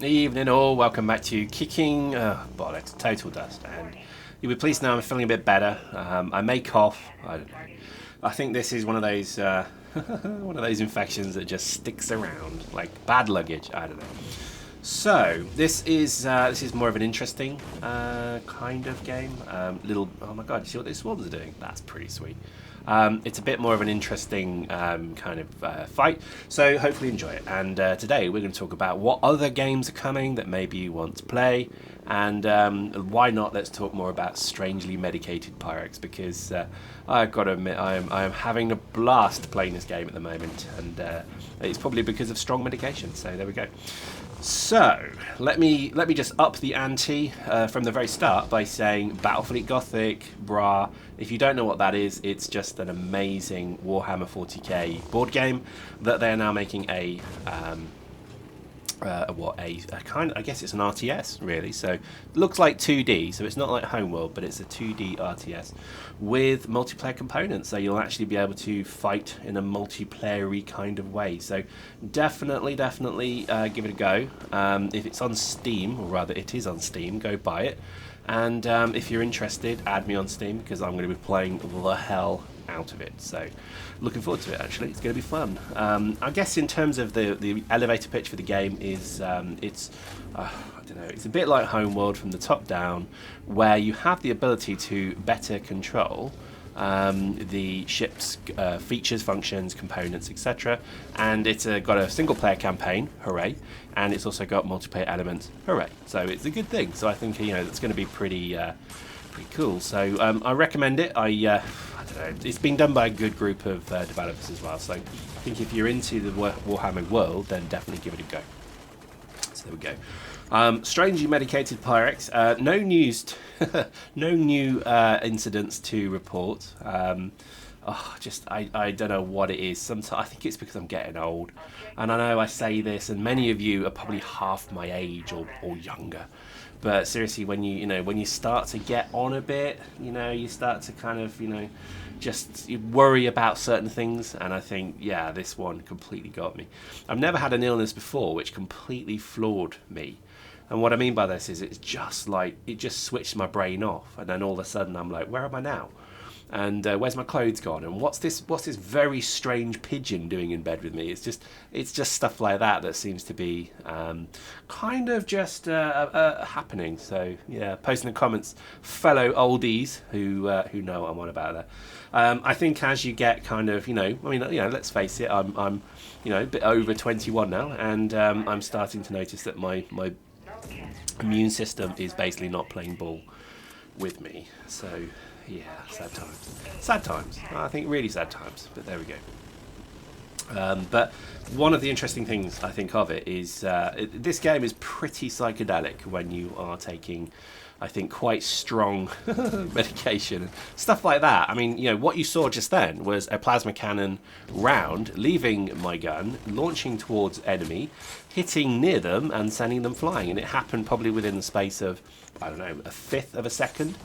evening all, welcome back to Kicking Bollocks, Total Dust, and you'll be pleased to know I'm feeling a bit better. I may cough, I don't know. I think this is one of those one of those infections that just sticks around, like bad luggage, I don't know. So, this is more of an interesting kind of game. Oh my god, you see what these swans are doing? That's pretty sweet. It's a bit more of an interesting kind of fight, so hopefully enjoy it. And today we're going to talk about what other games are coming that maybe you want to play, and why not let's talk more about strangely medicated Pyrex, because I've got to admit I am having a blast playing this game at the moment, and it's probably because of strong medication, so there we go. So, let me just up the ante from the very start by saying Battlefleet Gothic, brah. If you don't know what that is, it's just an amazing Warhammer 40k board game that they are now making a kind of, I guess it's an RTS really, so it looks like 2D, so it's not like Homeworld, but it's a 2D RTS with multiplayer components, so you'll actually be able to fight in a multiplayer-y kind of way. So definitely give it a go. If it's on Steam, or rather it is on Steam, go buy it. And if you're interested, add me on Steam, because I'm going to be playing the hell out of it. So looking forward to it, actually. It's going to be fun. I guess in terms of the elevator pitch for the game is I don't know, it's a bit like Homeworld from the top down, where you have the ability to better control the ship's features, functions, components, etc. And it's got a single player campaign, hooray, and it's also got multiplayer elements, hooray. So it's a good thing. So I think it's going to be pretty cool. So I recommend it. I don't know, it's been done by a good group of developers as well. So I think if you're into the Warhammer world, then definitely give it a go. So there we go. Strangely medicated Pyrex. No news, no new incidents to report. I don't know what it is. Sometimes I think it's because I'm getting old, and I know I say this, and many of you are probably half my age or younger. But seriously, when you start to get on a bit, you start to kind of just worry about certain things, and I think this one completely got me. I've never had an illness before which completely floored me. And what I mean by this is it just switched my brain off, and then all of a sudden I'm like, where am I now? And where's my clothes gone? And what's this very strange pigeon doing in bed with me? It's just stuff like that seems to be kind of just happening. So yeah, post in the comments, fellow oldies who know what I'm on about there. I think as you get kind of let's face it, I'm a bit over 21 now, and I'm starting to notice that my immune system is basically not playing ball with me. So yeah, sad times. I think really sad times, but there we go. But one of the interesting things I think of it is this game is pretty psychedelic when you are taking, I think, quite strong medication and stuff like that. I mean, what you saw just then was a plasma cannon round leaving my gun, launching towards enemy, hitting near them and sending them flying. And it happened probably within the space of, I don't know, a fifth of a second.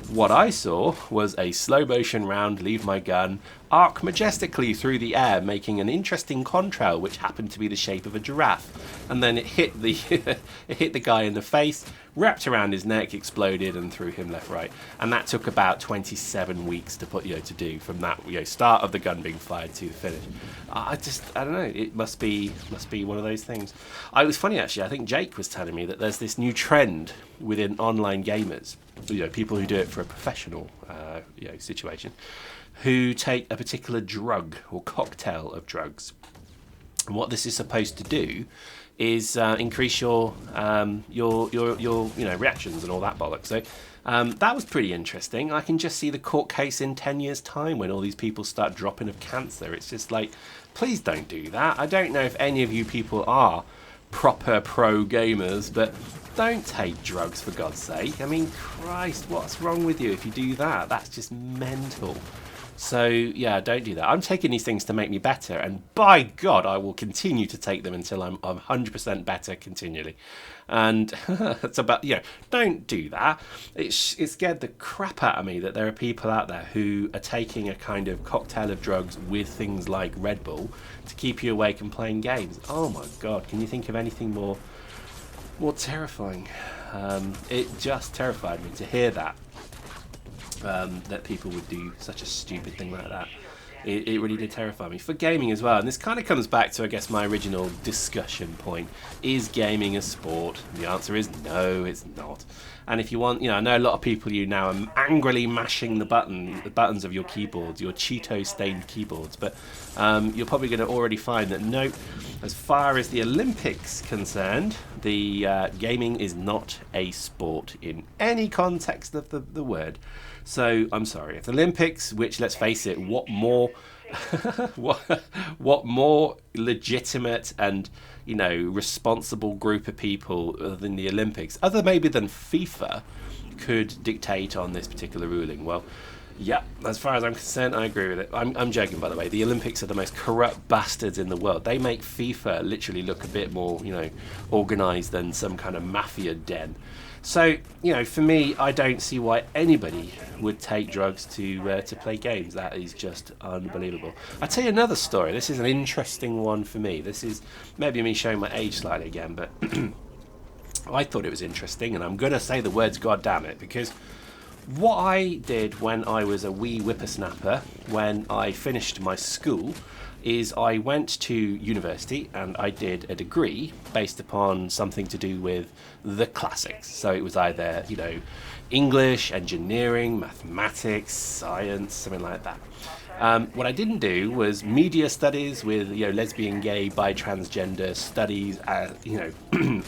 What I saw was a slow motion round leave my gun, arc majestically through the air, making an interesting contrail which happened to be the shape of a giraffe, and then it hit the guy in the face, wrapped around his neck, exploded, and threw him left, right. And that took about 27 weeks to do from that start of the gun being fired to the finish. I don't know. It must be one of those things. It was funny actually. I think Jake was telling me that there's this new trend within online gamers, people who do it for a professional situation, who take a particular drug or cocktail of drugs. And what this is supposed to do is increase your reactions and all that bollocks. So that was pretty interesting. I can just see the court case in 10 years' time when all these people start dropping of cancer. It's just like, please don't do that. I don't know if any of you people are proper pro gamers, but don't take drugs for God's sake. I mean, Christ, what's wrong with you if you do that? That's just mental. So yeah, don't do that. I'm taking these things to make me better, and by God, I will continue to take them until I'm 100% better continually. And it's about, don't do that. It scared the crap out of me that there are people out there who are taking a kind of cocktail of drugs with things like Red Bull to keep you awake and playing games. Oh my God, can you think of anything more Well, terrifying. It just terrified me to hear that. That people would do such a stupid thing like that. It really did terrify me for gaming as well. And this kind of comes back to, I guess, my original discussion point: is gaming a sport? And the answer is no, it's not. And if you want, I know a lot of people now are angrily mashing the buttons of your keyboards, your Cheeto-stained keyboards, but you're probably going to already find that no, as far as the Olympics concerned, the gaming is not a sport in any context of the word. So I'm sorry, if the Olympics, which, let's face it, what more what more legitimate and responsible group of people than the Olympics, other maybe than FIFA, could dictate on this particular ruling? Well, yeah, as far as I'm concerned, I agree with it. I'm joking, by the way. The Olympics are the most corrupt bastards in the world. They make FIFA literally look a bit more, organised than some kind of mafia den. So, for me, I don't see why anybody would take drugs to play games. That is just unbelievable. I'll tell you another story. This is an interesting one for me. This is maybe me showing my age slightly again, but I thought it was interesting, and I'm going to say the words "God damn it," because what I did when I was a wee whippersnapper, when I finished my school, is I went to university and I did a degree based upon something to do with the classics. So it was either, English, engineering, mathematics, science, something like that. What I didn't do was media studies with, lesbian, gay, bi, transgender studies,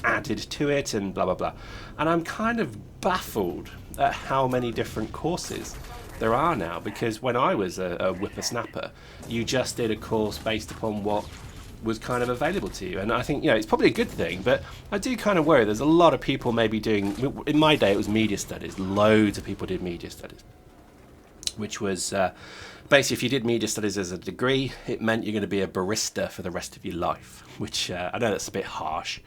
added to it and blah, blah, blah. And I'm kind of baffled at how many different courses there are now, because when I was a whippersnapper, you just did a course based upon what was kind of available to you. And I think, it's probably a good thing, but I do kind of worry. There's a lot of people maybe doing, in my day it was media studies, loads of people did media studies, which was basically, if you did media studies as a degree, it meant you're going to be a barista for the rest of your life, which I know that's a bit harsh,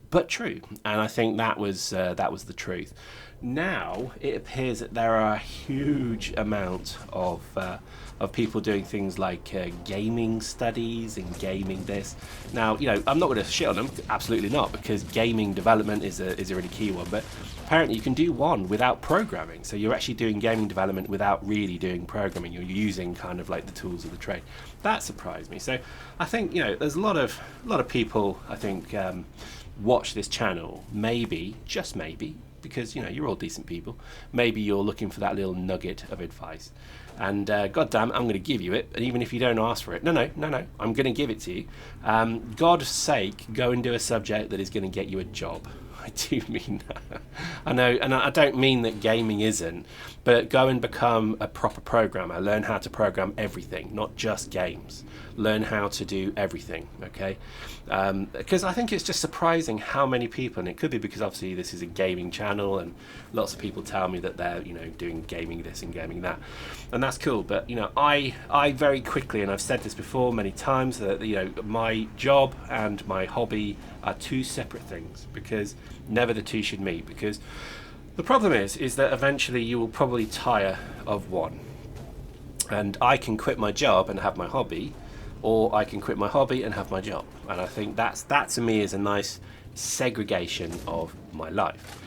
but true. And I think that was the truth. Now it appears that there are a huge amount of people doing things like gaming studies and gaming this. Now, I'm not going to shit on them, absolutely not, because gaming development is a really key one. But apparently, you can do one without programming. So you're actually doing gaming development without really doing programming. You're using kind of like the tools of the trade. That surprised me. So I think there's a lot of people I think watch this channel. Maybe, just maybe, because you're all decent people, maybe you're looking for that little nugget of advice, and goddamn, I'm going to give you it. And even if you don't ask for it, no, I'm going to give it to you. God's sake, go and do a subject that is going to get you a job. I do mean that. I know, and I don't mean that gaming isn't, but go and become a proper programmer. Learn how to program everything, not just games. Learn how to do everything, okay? Because I think it's just surprising how many people, and it could be because obviously this is a gaming channel and lots of people tell me that they're, doing gaming this and gaming that. And that's cool, but, I very quickly, and I've said this before many times, that, my job and my hobby are two separate things, because never the two should meet, because the problem is that eventually you will probably tire of one. And I can quit my job and have my hobby, or I can quit my hobby and have my job. And I think that to me is a nice segregation of my life.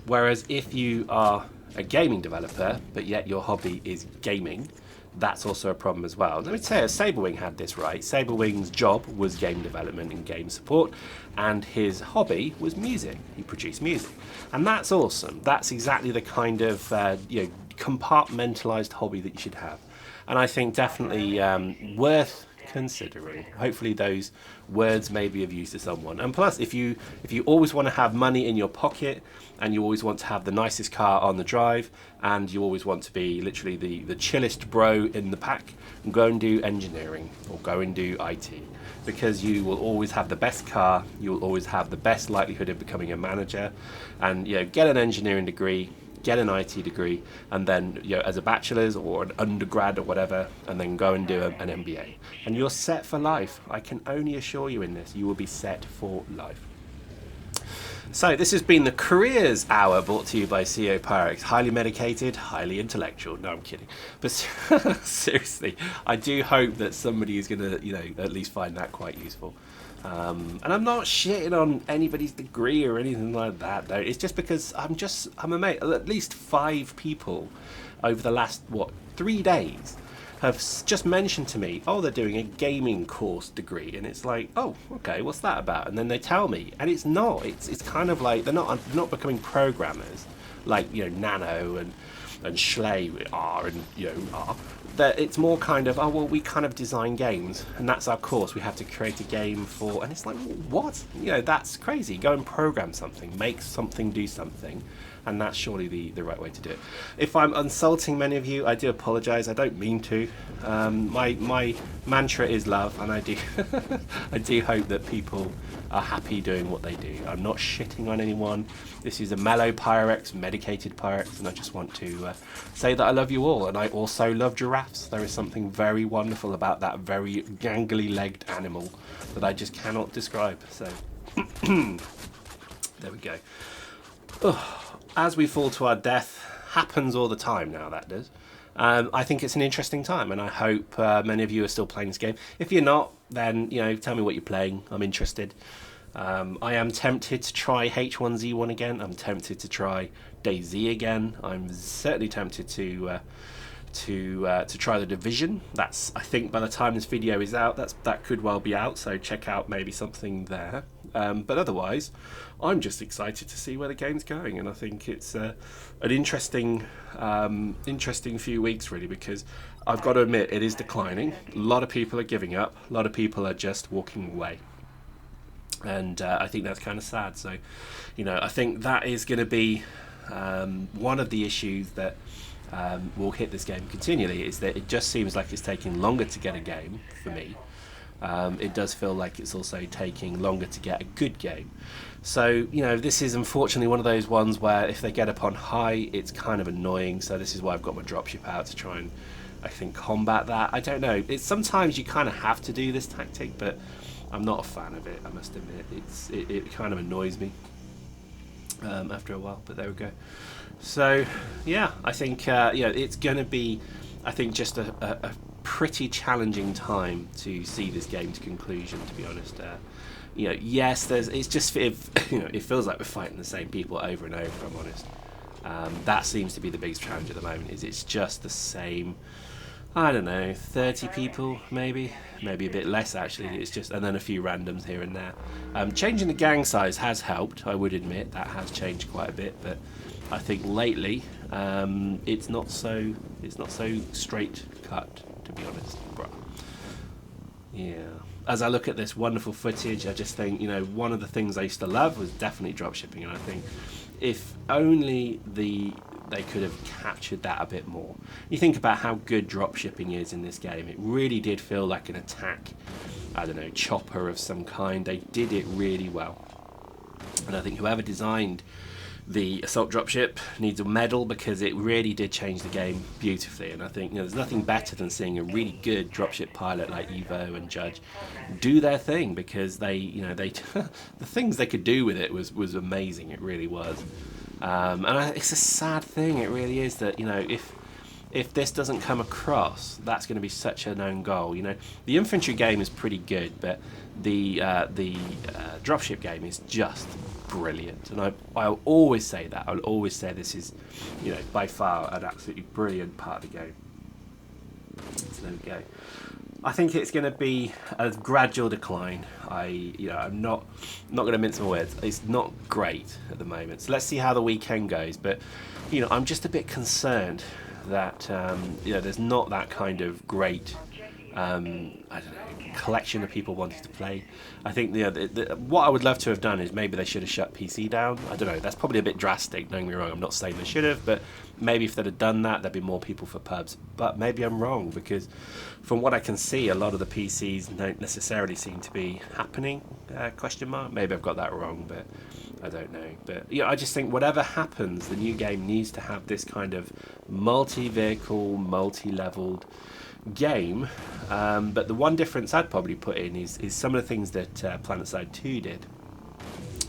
Whereas if you are a gaming developer, but yet your hobby is gaming, that's also a problem as well. Let me tell you, Saberwing had this right. Saberwing's job was game development and game support, and his hobby was music. He produced music, and that's awesome. That's exactly the kind of compartmentalized hobby that you should have, and I think definitely worth considering. Hopefully those words may be of use to someone. And plus, if you always want to have money in your pocket, and you always want to have the nicest car on the drive, and you always want to be literally the chillest bro in the pack, go and do engineering or go and do IT, because you will always have the best car, you will always have the best likelihood of becoming a manager. And get an engineering degree, get an IT degree, and then as a bachelor's or an undergrad or whatever, and then go and do an MBA, and you're set for life. I can only assure you in this, you will be set for life. So this has been the Careers Hour, brought to you by CEOPYREX. Highly medicated, highly intellectual. No, I'm kidding. But seriously, I do hope that somebody is going to, at least find that quite useful. And I'm not shitting on anybody's degree or anything like that, though. It's just because I'm amazed. At least 5 people over the last, 3 days have just mentioned to me, oh, they're doing a gaming course degree. And it's like, oh, okay, what's that about? And then they tell me, and it's not. It's kind of like they're not becoming programmers like, Nano and Schley are, and, are. That it's more kind of, oh, well, we kind of design games, and that's our course. We have to create a game for, and it's like, what? That's crazy. Go and program something, make something, do something, and that's surely the right way to do it. If I'm insulting many of you, I do apologise. I don't mean to. My mantra is love, and I do I do hope that people are happy doing what they do. I'm not shitting on anyone. This is a mellow Pyrex, medicated Pyrex, and I just want to say that I love you all, and I also love giraffes. There is something very wonderful about that very gangly-legged animal that I just cannot describe. So, there we go. As we fall to our death, happens all the time now, that does. I think it's an interesting time, and I hope many of you are still playing this game. If you're not, then tell me what you're playing. I'm interested. I am tempted to try H1Z1 again. I'm tempted to try DayZ again. I'm certainly tempted to try The Division. That's, I think, by the time this video is out, that could well be out. So check out maybe something there. But otherwise, I'm just excited to see where the game's going, and I think it's an interesting few weeks, really, because I've got to admit it is declining. A lot of people are giving up. A lot of people are just walking away, and I think that's kind of sad. So, I think that is going to be one of the issues that will hit this game continually, is that it just seems like it's taking longer to get a game for me. It does feel like it's also taking longer to get a good game. So, this is unfortunately one of those ones where if they get up on high, it's kind of annoying. So this is why I've got my dropship out to try and, I think, combat that. I don't know. It's sometimes you kind of have to do this tactic, but I'm not a fan of it, I must admit. It kind of annoys me after a while, but there we go. So, yeah, I think, it's going to be, I think, just a pretty challenging time to see this game to conclusion, to be honest. Yes, it feels like we're fighting the same people over and over, if I'm honest. That seems to be the biggest challenge at the moment, is it's just the same, I don't know, 30 people, maybe a bit less, actually. It's just, and then a few randoms here and there. Changing the gang size has helped, I would admit. That has changed quite a bit, but I think lately it's not so straight cut, to be honest. Yeah. As I look at this wonderful footage, I just think, one of the things I used to love was definitely dropshipping, and I think if only they could have captured that a bit more. You think about how good dropshipping is in this game. It really did feel like an attack, I don't know, chopper of some kind. They did it really well. And I think whoever designed the assault dropship needs a medal, because it really did change the game beautifully. And I think there's nothing better than seeing a really good dropship pilot like Evo and Judge do their thing, because they the things they could do with it was amazing. It really was. It's a sad thing. It really is that if this doesn't come across, that's going to be such an own goal. The infantry game is pretty good, but the dropship game is just brilliant, and I'll always say that. I'll always say this is, by far an absolutely brilliant part of the game. So there we go. I think it's going to be a gradual decline. I'm not going to mince my words. It's not great at the moment. So let's see how the weekend goes. But I'm just a bit concerned that there's not that kind of great I don't know, collection of people wanting to play. I think what I would love to have done is maybe they should have shut PC down. I don't know, that's probably a bit drastic, don't get me wrong. I'm not saying they should have, but maybe if they'd have done that, there'd be more people for pubs. But maybe I'm wrong, because from what I can see, a lot of the PCs don't necessarily seem to be happening, question mark. Maybe I've got that wrong, but I don't know. But I just think whatever happens, the new game needs to have this kind of multi-vehicle, multi-leveled game. But the one difference I'd probably put in is some of the things that PlanetSide 2 did,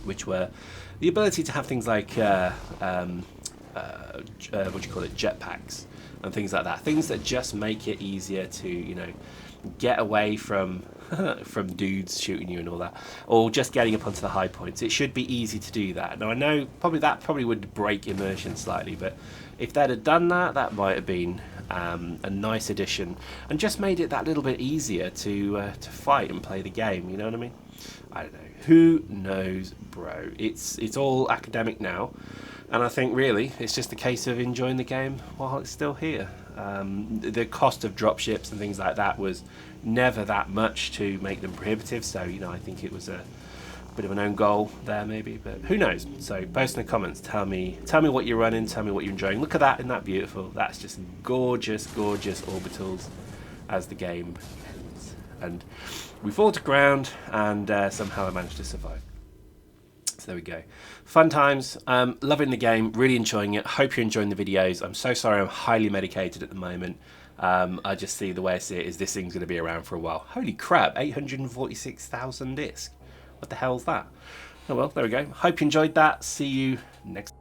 which were the ability to have things like jetpacks and things like that, things that just make it easier to get away from from dudes shooting you and all that, or just getting up onto the high points. It should be easy to do that. Now I know probably would break immersion slightly, but if they'd have done that, that might have been a nice addition and just made it that little bit easier to fight and play the game. You know what I mean? I don't know. Who knows, bro? It's all academic now, and I think really it's just a case of enjoying the game while it's still here. The cost of dropships and things like that was never that much to make them prohibitive, so you know, I think it was a bit of an own goal there maybe, but who knows. So post in the comments, tell me what you're running, tell me what you're enjoying. Look at that, isn't that beautiful? That's just gorgeous orbitals as the game ends, and we fall to ground, and somehow I managed to survive. So there we go. Fun times. Loving the game, really enjoying it. Hope you're enjoying the videos. I'm so sorry I'm highly medicated at the moment. I just see the way I see it is this thing's going to be around for a while. Holy crap, 846,000 disc. What the hell's that? Oh well, there we go. Hope you enjoyed that. See you next